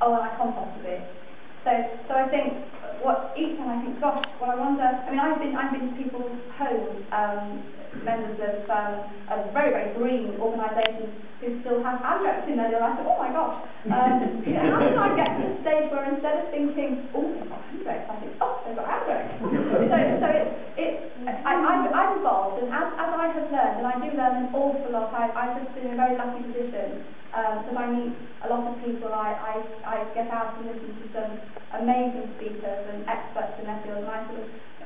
oh, and I compost a bit. So I think each time I think, gosh, well, I wonder. I mean, I've been to people's homes, members of very, very green organisations who still have anthrax in their door. I thought, oh my gosh, how did I get to the stage where instead of thinking, oh, they've got anthrax, I think, oh, they've got anthrax. I'm involved, and as I have learned, and I do learn an awful lot. I've just been in a very lucky position that I meet a lot of people. I get out and listen to some amazing speakers and experts in their field, and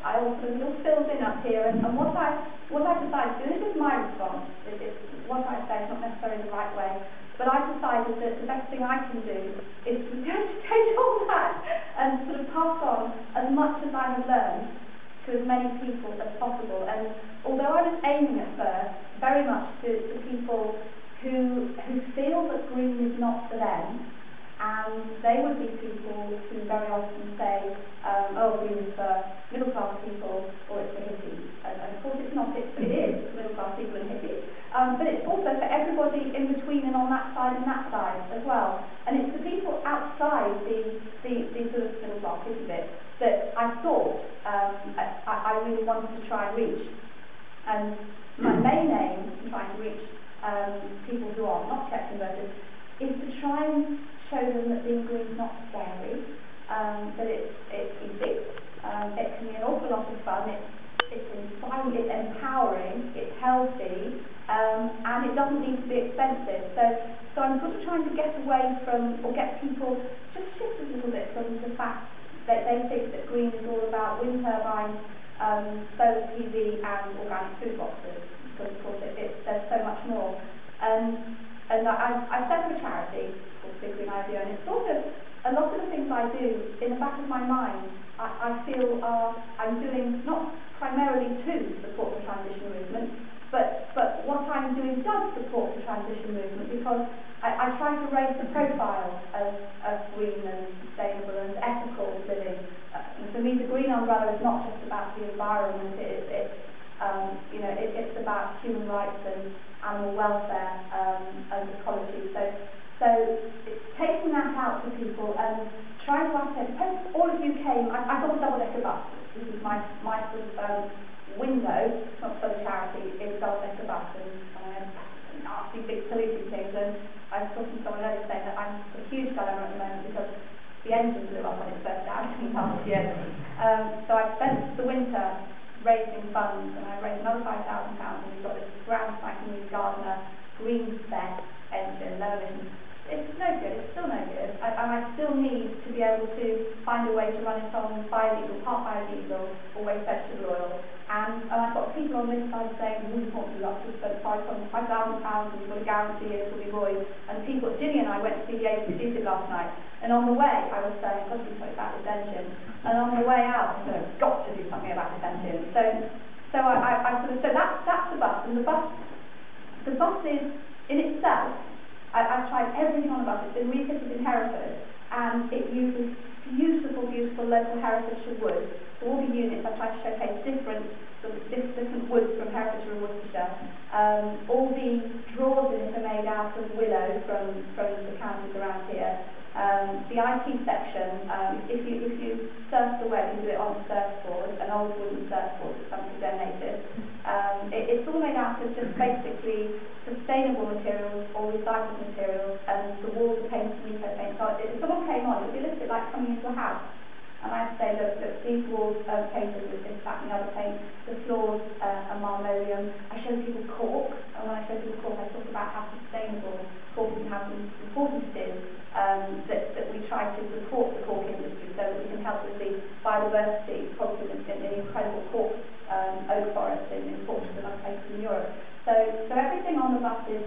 I all sort of little fills in up here, and what I decided to do, this is my response, it's what I say is not necessarily the right way, but I decided that the best thing I can do is to take all that and sort of pass on as much as I have learned to as many people as possible. And although I was aiming at first very much to people who feel that green is not for them, and they would be people who very often say, oh, green is for middle class people, or it's for hippies. And of course it's not, it is for middle class people and hippies, but it's also for everybody in between and on that side and that side as well. And it's the people outside the sort of middle class hippie bit that I thought I really wanted to try and reach. And my main aim in trying to reach people who are not tech converted is to try and show them that being green is not scary, that it's easy, it can be an awful lot of fun, it's inspiring, it's empowering, it's healthy, and it doesn't need to be expensive. So I'm sort of trying to get away from, or get people just shift a little bit from the fact that they think that green is all about wind turbines, solar PV and organic food boxes, because of course there's so much more. And I set up a charity called Big Green Idea, and it's sort of a lot of the things I do in the back of my mind. I feel I'm doing not primarily to support the transition movement, but what I'm doing does support the transition movement, because I try to raise the profile of green and sustainable and ethical living. And for me, the green umbrella is not just about the environment. It's about human rights and animal welfare and ecology. So it's taking that out to people and trying to ask them. Suppose all of you came. I've got a double-decker bus. This is my sort of window, not for the charity, is a double-decker bus, and nasty big polluting things. And I was talking to someone earlier saying that I'm a huge dilemma at the moment because the engine blew up when it first out last year. So I've spent the winter raising funds, and I've raised another £5,000, and we've got this brand spanking new Gardner green spec engine, low emissions. It's no good, it's still no good, and I still need to be able to find a way to run it on biodiesel, part biodiesel, or waste vegetable oil. And I've got people on this side saying, we want to do up to spend £5,000, and we've got a guarantee it will be void. And people, Ginny and I went to see the ACC last night, and on the way I was saying, I've got to do something about this engine. And on the way out, I said, I've got to do something about this engine. So that's the bus, and the bus is in itself. I've tried everything on the bus. It's been refitted in Hereford, and it uses beautiful, beautiful local Herefordshire wood. So all the units, I've tried to showcase different woods from Herefordshire and Worcestershire. All the drawers in it are made out of willow from the counties around here. The IT section, if you surf the web, you do it on a surfboard, an old wooden surfboard that somebody donated. It's all made out of just basically sustainable materials or recycled materials, and the walls are painted with eco paint. So if someone came on, it would be a little bit like coming into a house. And I'd say, look, these walls are painted with this, that, and the other paint. The floors are marmoleum. I show people cork, and when I show people cork, I talk about how sustainable cork is and how important it is that we try to support the cork industry so that we can help with the biodiversity problems in the incredible cork oak forest in Portugal and other places in Europe. So everything on the bus is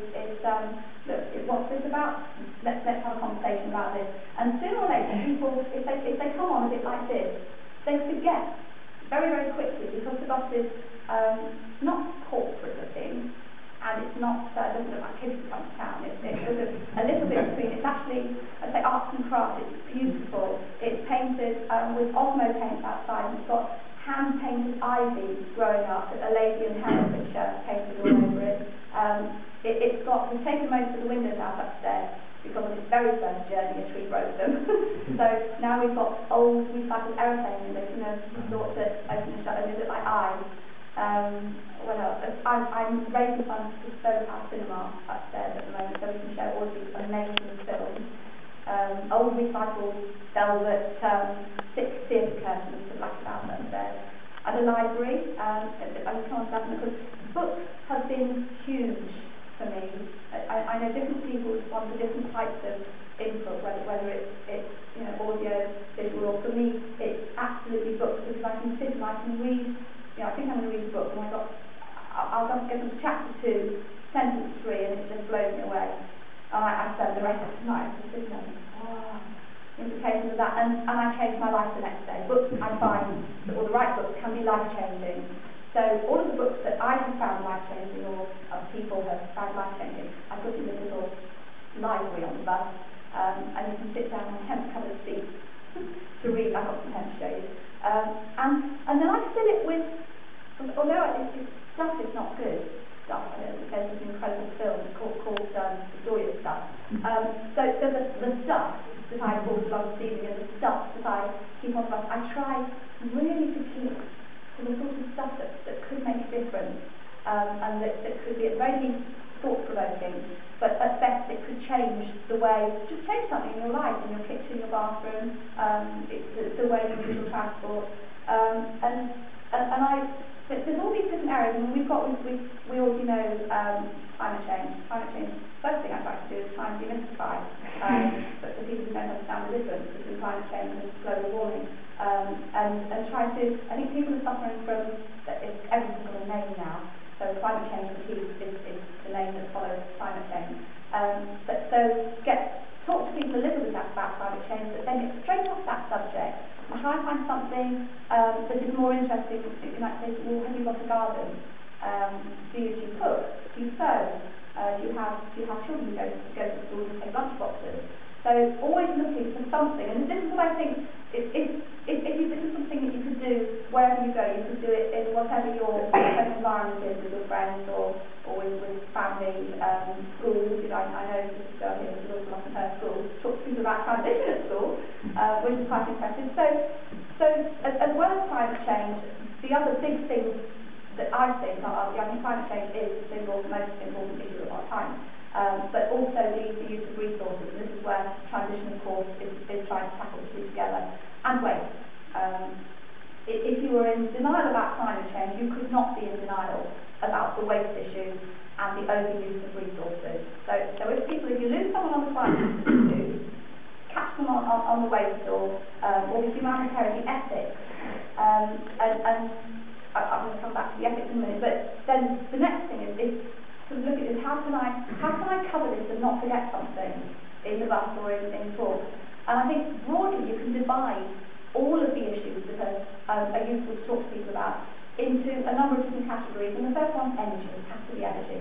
look, what's this about? Let's have a conversation about this. And sooner or later, people, if they come on a bit like this, they forget very, very quickly, because the bus is not corporate looking, and it's not doesn't look like kids who come to town. It's sort of a little bit between. It's actually, I'd say, arts and crafts. It's beautiful. It's painted with Osmo paints outside, and it's got hand-painted ivy growing up that a lady in Herefordshire painted all over it. We've taken most of the windows out upstairs because on its very first journey a tree broke them. So now we've got old recycled aeroplane music, you know, thought that open and shut, and they look like eyes. What else? I'm raising funds to Solar House Cinema upstairs at the moment, so we can show all of these amazing films. Old recycled velvet thick theatre curtains to black about upstairs. At a library, I'm trying to because books have been huge for me. I know different people respond to different types of input, whether it's you know, audio, visual, or for me it's absolutely books, because I can sit and I can read. You know, I think I'm going to read a book, and I'll just get to chapter 2, sentence 3, and it just blows me away. And I spend the rest of the night just sitting there, oh, implications of that, and I change my life the next day. Books, I find that all the right books can be life-changing. So all of the books that I have found life-changing, or people have found life-changing, I put in this little library on the bus, and you can sit down on hemp-covered seats to read. I've got some pen to show you. And then I fill it with, although it's stuff is not good stuff, there's this incredible film called The Story of Stuff. So the stuff that I bought along this evening, and the stuff that I keep on the bus, I try really to keep to the sort of stuff that could make a difference, and that could be at the very least thought-provoking, but at best it could change the way, just change something in your life, in your kitchen, your bathroom, the way you use your transport, and there's all these different areas. I mean, we already know climate change. Climate change. First thing I'd like to do is try and demystify, but for people who don't understand the difference between climate change and global warming, and try to. I think people are suffering from everything's got a name now. So climate change fatigue is the name that follows climate change. So talk to people a little bit about climate change, but then get straight off that subject and try and find something that is more interesting. You might say, well, have you got a garden? Do you cook? Do you sew? Do you have children who go to school and take lunch boxes? So always looking for something, and this is what I think. If this is something that you could do wherever you go, you could do it in whatever your environment is, with your friends or with family, schools. You know, I know this girl here is also in her school. Talk to people about transition at school, which is quite impressive. So as well as climate change, the other big thing that I think climate change is the single most important issue of our time. But also the use of resources, and this is where transition, of course, is trying to tackle the two together, and waste. If you were in denial about climate change, you could not be in denial about the waste issue and the overuse of resources. So if you lose someone on the climate issue, catch them on the waste, or the humanitarian, the ethics, and I'm going to come back to the ethics in a minute, but then the next thing is to look at this, how can I cover this and not forget something in the bus or in talks? And I think broadly you can divide all of the issues that are useful to talk to people about into a number of different categories, and the first one's energy. It has to be energy.